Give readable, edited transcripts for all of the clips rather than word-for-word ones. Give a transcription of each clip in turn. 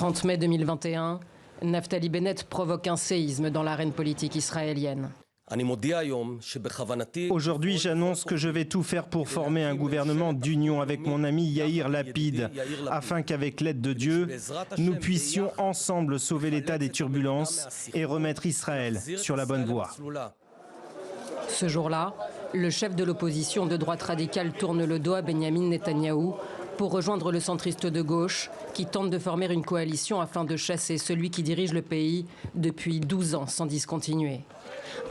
30 mai 2021, Naftali Bennett provoque un séisme dans l'arène politique israélienne. Aujourd'hui, j'annonce que je vais tout faire pour former un gouvernement d'union avec mon ami Yair Lapid, afin qu'avec l'aide de Dieu, nous puissions ensemble sauver l'état des turbulences et remettre Israël sur la bonne voie. Ce jour-là, le chef de l'opposition de droite radicale tourne le dos à Benyamin Netanyahou pour rejoindre le centriste de gauche qui tente de former une coalition afin de chasser celui qui dirige le pays depuis 12 ans sans discontinuer.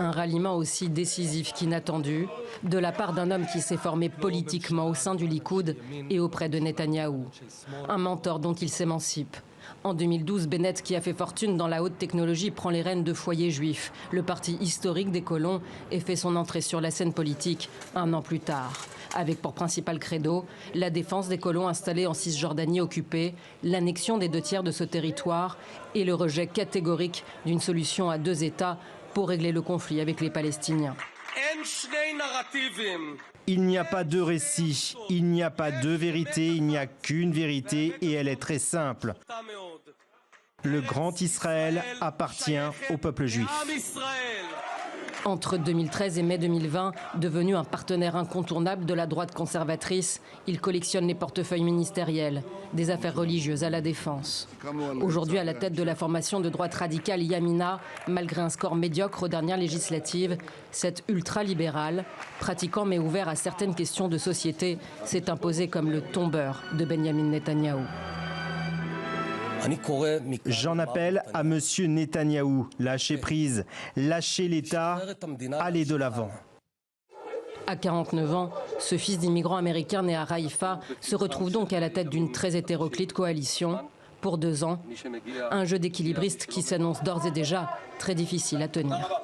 Un ralliement aussi décisif qu'inattendu de la part d'un homme qui s'est formé politiquement au sein du Likoud et auprès de Netanyahou. Un mentor dont il s'émancipe. En 2012, Bennett, qui a fait fortune dans la haute technologie, prend les rênes de Foyer Juif, le parti historique des colons, et fait son entrée sur la scène politique un an plus tard. Avec pour principal credo la défense des colons installés en Cisjordanie occupée, l'annexion des 2/3 de ce territoire et le rejet catégorique d'une solution à 2 États pour régler le conflit avec les Palestiniens. Il n'y a pas de récit, il n'y a pas de vérité, il n'y a qu'une vérité et elle est très simple. Le grand Israël appartient au peuple juif. Entre 2013 et mai 2020, devenu un partenaire incontournable de la droite conservatrice, il collectionne les portefeuilles ministériels, des affaires religieuses à la défense. Aujourd'hui, à la tête de la formation de droite radicale Yamina, malgré un score médiocre aux dernières législatives, cet ultra-libéral, pratiquant mais ouvert à certaines questions de société, s'est imposé comme le tombeur de Benyamin Netanyahou. J'en appelle à M. Netanyahou, lâchez prise, lâchez l'État, allez de l'avant. À 49 ans, ce fils d'immigrants américains né à Haïfa se retrouve donc à la tête d'une très hétéroclite coalition pour 2 ans. Un jeu d'équilibristes qui s'annonce d'ores et déjà très difficile à tenir.